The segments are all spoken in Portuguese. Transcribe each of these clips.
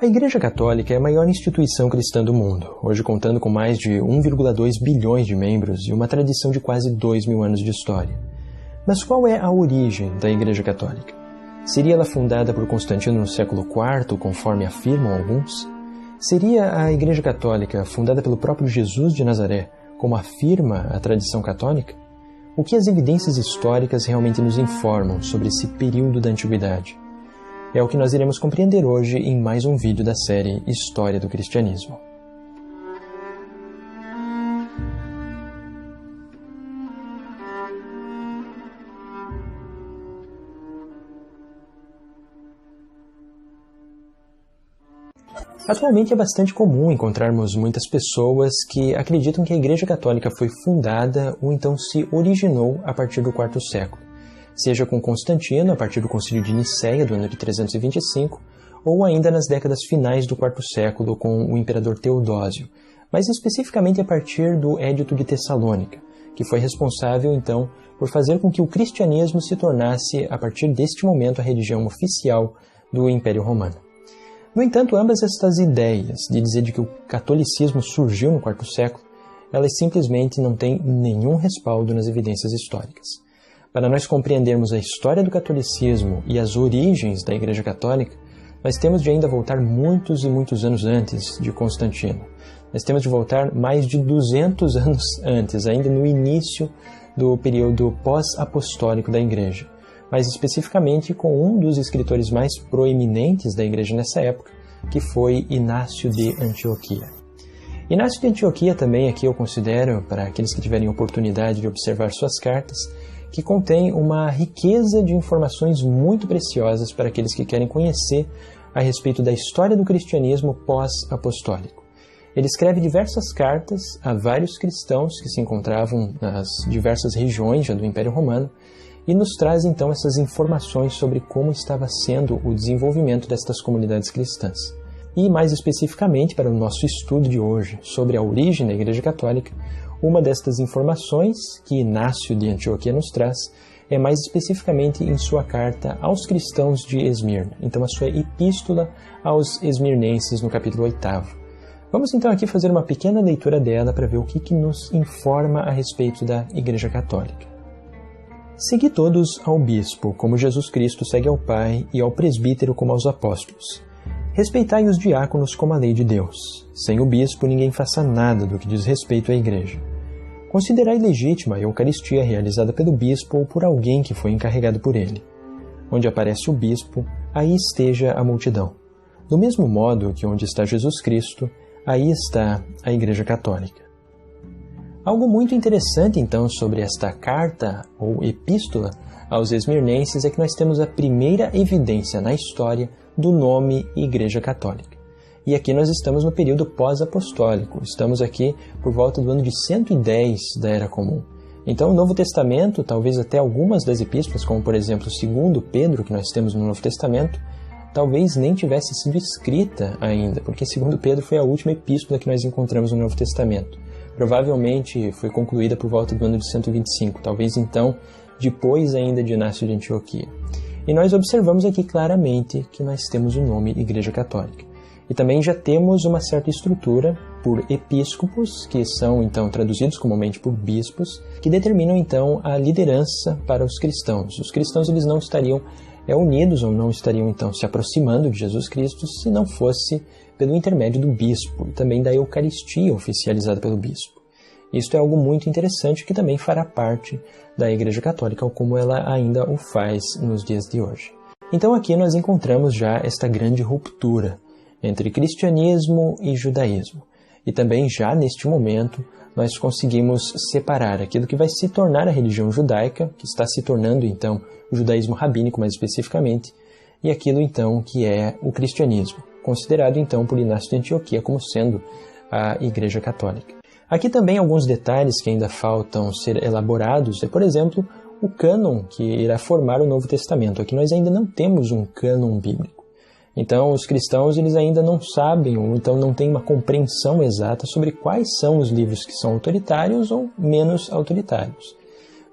A Igreja Católica é a maior instituição cristã do mundo, hoje contando com mais de 1,2 bilhões de membros e uma tradição de quase 2.000 anos de história. Mas qual é a origem da Igreja Católica? Seria ela fundada por Constantino no século IV, conforme afirmam alguns? Seria a Igreja Católica fundada pelo próprio Jesus de Nazaré, como afirma a tradição católica? O que as evidências históricas realmente nos informam sobre esse período da Antiguidade? É o que nós iremos compreender hoje em mais um vídeo da série História do Cristianismo. Atualmente é bastante comum encontrarmos muitas pessoas que acreditam que a Igreja Católica foi fundada ou então se originou a partir do IV século, seja com Constantino, a partir do Concílio de Nicéia, do ano de 325, ou ainda nas décadas finais do IV século com o imperador Teodósio, mas especificamente a partir do Édito de Tessalônica, que foi responsável, então, por fazer com que o cristianismo se tornasse, a partir deste momento, a religião oficial do Império Romano. No entanto, ambas estas ideias de dizer de que o catolicismo surgiu no IV século, elas simplesmente não têm nenhum respaldo nas evidências históricas. Para nós compreendermos a história do catolicismo e as origens da Igreja Católica, nós temos de ainda voltar muitos e muitos anos antes de Constantino. Nós temos de voltar mais de 200 anos antes, ainda no início do período pós-apostólico da Igreja, mais especificamente com um dos escritores mais proeminentes da Igreja nessa época, que foi Inácio de Antioquia. Inácio de Antioquia também aqui eu considero, para aqueles que tiverem oportunidade de observar suas cartas, que contém uma riqueza de informações muito preciosas para aqueles que querem conhecer a respeito da história do cristianismo pós-apostólico. Ele escreve diversas cartas a vários cristãos que se encontravam nas diversas regiões já do Império Romano e nos traz então essas informações sobre como estava sendo o desenvolvimento destas comunidades cristãs. E mais especificamente para o nosso estudo de hoje sobre a origem da Igreja Católica, uma destas informações que Inácio de Antioquia nos traz é mais especificamente em sua carta aos cristãos de Esmirna, então a sua epístola aos esmirnenses no capítulo 8. Vamos então aqui fazer uma pequena leitura dela para ver o que nos informa a respeito da Igreja Católica. Segui todos ao bispo, como Jesus Cristo segue ao Pai, e ao presbítero como aos apóstolos. Respeitai os diáconos como a lei de Deus. Sem o bispo ninguém faça nada do que diz respeito à Igreja. Considerai legítima a Eucaristia realizada pelo bispo ou por alguém que foi encarregado por ele. Onde aparece o bispo, aí esteja a multidão. Do mesmo modo que onde está Jesus Cristo, aí está a Igreja Católica. Algo muito interessante, então, sobre esta carta ou epístola aos esmirnenses é que nós temos a primeira evidência na história do nome Igreja Católica. E aqui nós estamos no período pós-apostólico, estamos aqui por volta do ano de 110 da Era Comum. Então o Novo Testamento, talvez até algumas das epístolas, como por exemplo 2 Pedro, que nós temos no Novo Testamento, talvez nem tivesse sido escrita ainda, porque 2 Pedro foi a última epístola que nós encontramos no Novo Testamento. Provavelmente foi concluída por volta do ano de 125, talvez então depois ainda de Inácio de Antioquia. E nós observamos aqui claramente que nós temos o nome Igreja Católica. E também já temos uma certa estrutura por episcopos, que são então traduzidos comumente por bispos, que determinam então a liderança para os cristãos. Os cristãos eles não estariam unidos ou não estariam então se aproximando de Jesus Cristo se não fosse pelo intermédio do bispo e também da Eucaristia oficializada pelo bispo. Isto é algo muito interessante que também fará parte da Igreja Católica, como ela ainda o faz nos dias de hoje. Então aqui nós encontramos já esta grande ruptura entre cristianismo e judaísmo. E também já neste momento nós conseguimos separar aquilo que vai se tornar a religião judaica, que está se tornando então o judaísmo rabínico mais especificamente, e aquilo então que é o cristianismo, considerado então por Inácio de Antioquia como sendo a Igreja Católica. Aqui também alguns detalhes que ainda faltam ser elaborados é, por exemplo, o cânon que irá formar o Novo Testamento. Aqui nós ainda não temos um cânon bíblico. Então, os cristãos eles ainda não sabem, ou então não têm uma compreensão exata sobre quais são os livros que são autoritários ou menos autoritários.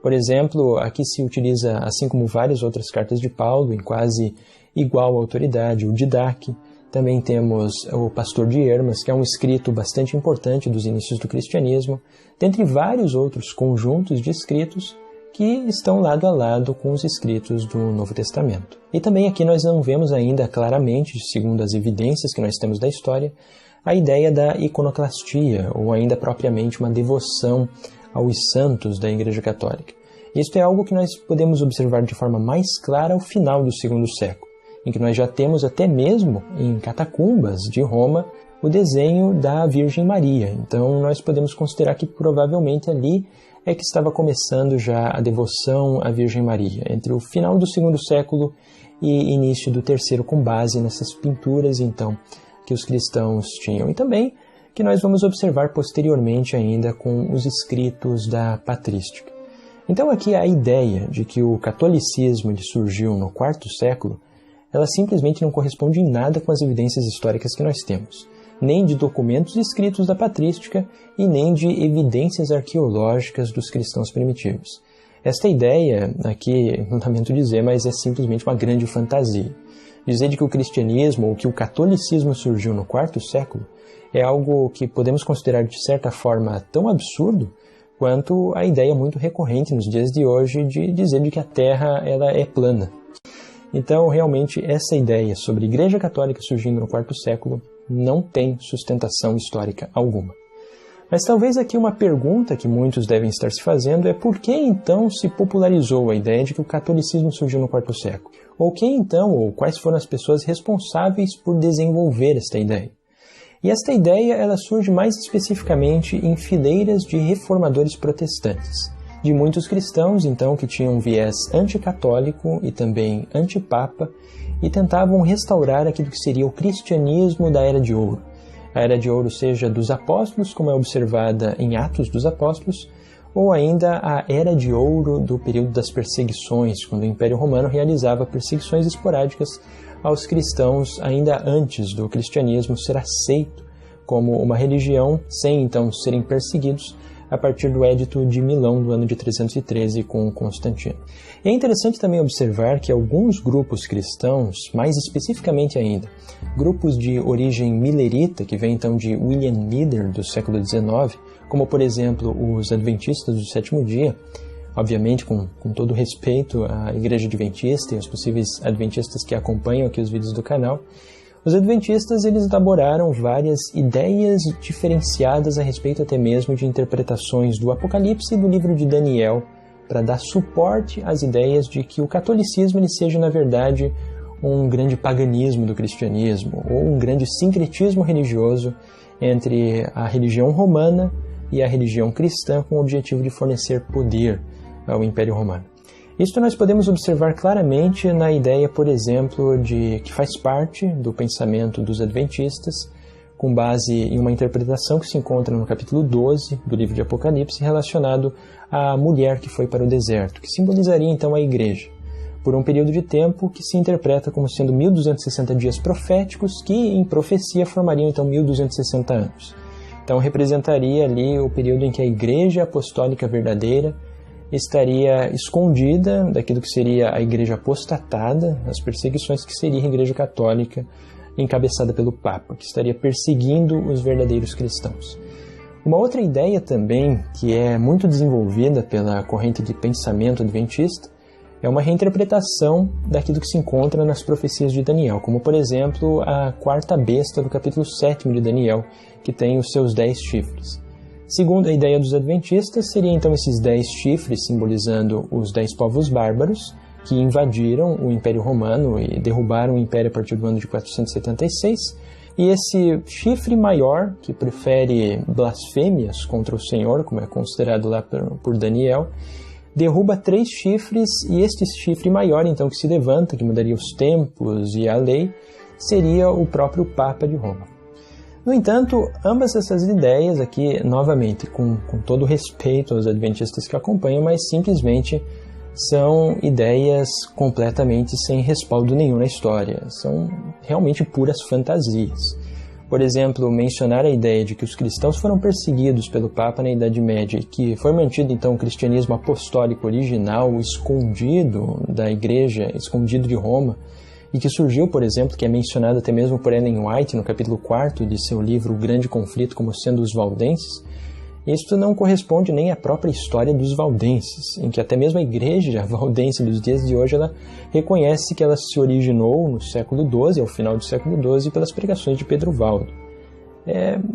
Por exemplo, aqui se utiliza, assim como várias outras cartas de Paulo, em quase igual autoridade, o Didaque, Também temos o Pastor de Hermas, que é um escrito bastante importante dos inícios do cristianismo, dentre vários outros conjuntos de escritos que estão lado a lado com os escritos do Novo Testamento. E também aqui nós não vemos ainda claramente, segundo as evidências que nós temos da história, a ideia da iconoclastia, ou ainda propriamente uma devoção aos santos da Igreja Católica. Isto é algo que nós podemos observar de forma mais clara ao final do segundo século, em que nós já temos até mesmo em catacumbas de Roma o desenho da Virgem Maria. Então nós podemos considerar que provavelmente ali é que estava começando já a devoção à Virgem Maria, entre o final do segundo século e início do terceiro, com base nessas pinturas então que os cristãos tinham. E também que nós vamos observar posteriormente ainda com os escritos da patrística. Então aqui a ideia de que o catolicismo surgiu no quarto século, ela simplesmente não corresponde em nada com as evidências históricas que nós temos, nem de documentos escritos da patrística e nem de evidências arqueológicas dos cristãos primitivos. Esta ideia, aqui, não lamento dizer, mas é simplesmente uma grande fantasia. Dizer de que o cristianismo ou que o catolicismo surgiu no quarto século é algo que podemos considerar de certa forma tão absurdo quanto a ideia muito recorrente nos dias de hoje de dizer de que a Terra ela é plana. Então, realmente, essa ideia sobre a Igreja Católica surgindo no quarto século não tem sustentação histórica alguma. Mas talvez aqui uma pergunta que muitos devem estar se fazendo é por que então se popularizou a ideia de que o catolicismo surgiu no quarto século? Ou quem então, ou quais foram as pessoas responsáveis por desenvolver esta ideia? E esta ideia ela surge mais especificamente em fileiras de reformadores protestantes, de muitos cristãos, então, que tinham um viés anticatólico e também antipapa, e tentavam restaurar aquilo que seria o cristianismo da Era de Ouro. A Era de Ouro seja dos apóstolos, como é observada em Atos dos Apóstolos, ou ainda a Era de Ouro do período das perseguições, quando o Império Romano realizava perseguições esporádicas aos cristãos ainda antes do cristianismo ser aceito como uma religião, sem então serem perseguidos, a partir do Édito de Milão do ano de 313 com Constantino. E é interessante também observar que alguns grupos cristãos, mais especificamente ainda, grupos de origem milerita, que vem então de William Miller do século XIX, como por exemplo os Adventistas do Sétimo Dia, obviamente com todo respeito à Igreja Adventista e aos possíveis Adventistas que acompanham aqui os vídeos do canal, os Adventistas eles elaboraram várias ideias diferenciadas a respeito até mesmo de interpretações do Apocalipse e do livro de Daniel, para dar suporte às ideias de que o catolicismo ele seja, na verdade, um grande paganismo do cristianismo, ou um grande sincretismo religioso entre a religião romana e a religião cristã, com o objetivo de fornecer poder ao Império Romano. Isto nós podemos observar claramente na ideia, por exemplo, de que faz parte do pensamento dos adventistas, com base em uma interpretação que se encontra no capítulo 12 do livro de Apocalipse, relacionado à mulher que foi para o deserto, que simbolizaria então a igreja, por um período de tempo que se interpreta como sendo 1260 dias proféticos, que em profecia formariam então 1260 anos. Então representaria ali o período em que a igreja apostólica verdadeira estaria escondida daquilo que seria a igreja apostatada, as perseguições que seria a igreja católica encabeçada pelo Papa, que estaria perseguindo os verdadeiros cristãos. Uma outra ideia também, que é muito desenvolvida pela corrente de pensamento adventista, é uma reinterpretação daquilo que se encontra nas profecias de Daniel, como por exemplo a quarta besta do capítulo 7 de Daniel, que tem os seus 10 chifres. Segundo a ideia dos adventistas, seriam então esses 10 chifres simbolizando os 10 povos bárbaros que invadiram o Império Romano e derrubaram o Império a partir do ano de 476, e esse chifre maior, que prefere blasfêmias contra o Senhor, como é considerado lá por Daniel, derruba 3 chifres, e este chifre maior, então, que se levanta, que mudaria os templos e a lei, seria o próprio Papa de Roma. No entanto, ambas essas ideias aqui, novamente, com todo respeito aos adventistas que acompanham, mas simplesmente são ideias completamente sem respaldo nenhum na história. São realmente puras fantasias. Por exemplo, mencionar a ideia de que os cristãos foram perseguidos pelo Papa na Idade Média e que foi mantido então o cristianismo apostólico original escondido da Igreja, escondido de Roma, e que surgiu, por exemplo, que é mencionado até mesmo por Ellen White no capítulo 4 de seu livro O Grande Conflito, como sendo os valdenses, isto não corresponde nem à própria história dos valdenses, em que até mesmo a igreja valdense dos dias de hoje ela reconhece que ela se originou no século XII, ao final do século XII, pelas pregações de Pedro Valdo.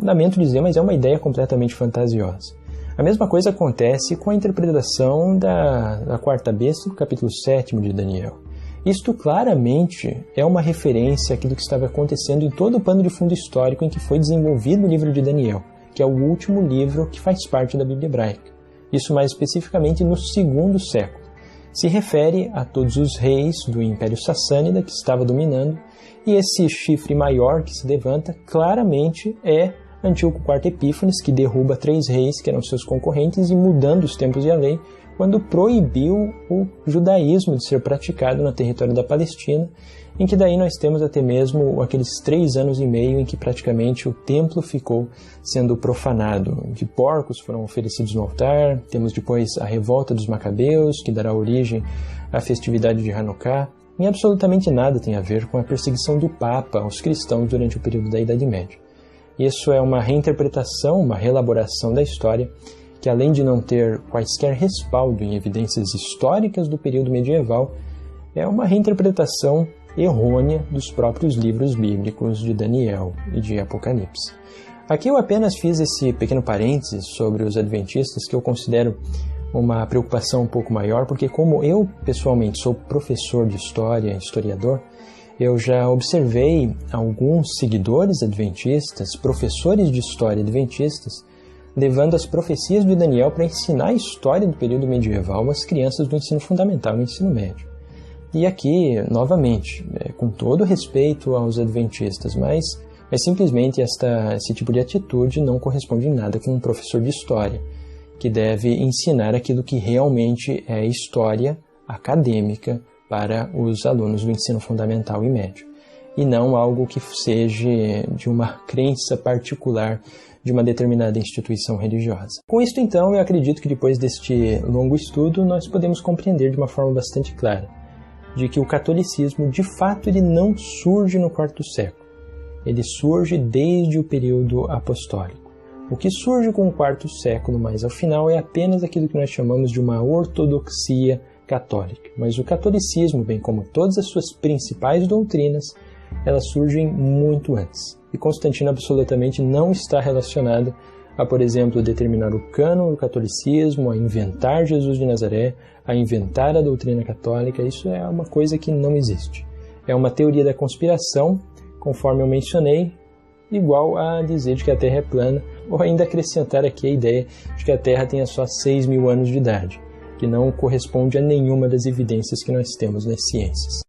Lamento dizer, mas é uma ideia completamente fantasiosa. A mesma coisa acontece com a interpretação da quarta besta do capítulo 7 de Daniel. Isto claramente é uma referência àquilo que estava acontecendo em todo o pano de fundo histórico em que foi desenvolvido o livro de Daniel, que é o último livro que faz parte da Bíblia hebraica. Isso mais especificamente no segundo século. Se refere a todos os reis do Império Sassânida que estava dominando, e esse chifre maior que se levanta claramente é Antíoco IV Epífanes, que derruba 3 reis que eram seus concorrentes e, mudando os tempos e a lei, quando proibiu o judaísmo de ser praticado no território da Palestina, em que daí nós temos até mesmo aqueles 3 anos e meio em que praticamente o templo ficou sendo profanado, que porcos foram oferecidos no altar, temos depois a revolta dos Macabeus, que dará origem à festividade de Hanukkah, e absolutamente nada tem a ver com a perseguição do Papa aos cristãos durante o período da Idade Média. Isso é uma reinterpretação, uma reelaboração da história, que além de não ter quaisquer respaldo em evidências históricas do período medieval, é uma reinterpretação errônea dos próprios livros bíblicos de Daniel e de Apocalipse. Aqui eu apenas fiz esse pequeno parênteses sobre os adventistas, que eu considero uma preocupação um pouco maior, porque como eu pessoalmente sou professor de história, historiador, eu já observei alguns seguidores adventistas, professores de história adventistas, levando as profecias de Daniel para ensinar a história do período medieval às crianças do ensino fundamental e ensino médio. E aqui, novamente, com todo respeito aos adventistas, mas simplesmente esse tipo de atitude não corresponde em nada com um professor de história, que deve ensinar aquilo que realmente é história acadêmica para os alunos do ensino fundamental e médio, e não algo que seja de uma crença particular de uma determinada instituição religiosa. Com isto, então, eu acredito que depois deste longo estudo, nós podemos compreender de uma forma bastante clara de que o catolicismo, de fato, ele não surge no quarto século. Ele surge desde o período apostólico. O que surge com o quarto século, mais ao final, é apenas aquilo que nós chamamos de uma ortodoxia católica. Mas o catolicismo, bem como todas as suas principais doutrinas, elas surgem muito antes. E Constantino absolutamente não está relacionado a, por exemplo, determinar o cânon do catolicismo, a inventar Jesus de Nazaré, a inventar a doutrina católica. Isso é uma coisa que não existe. É uma teoria da conspiração, conforme eu mencionei, igual a dizer de que a Terra é plana, ou ainda acrescentar aqui a ideia de que a Terra tenha só 6.000 anos de idade, que não corresponde a nenhuma das evidências que nós temos nas ciências.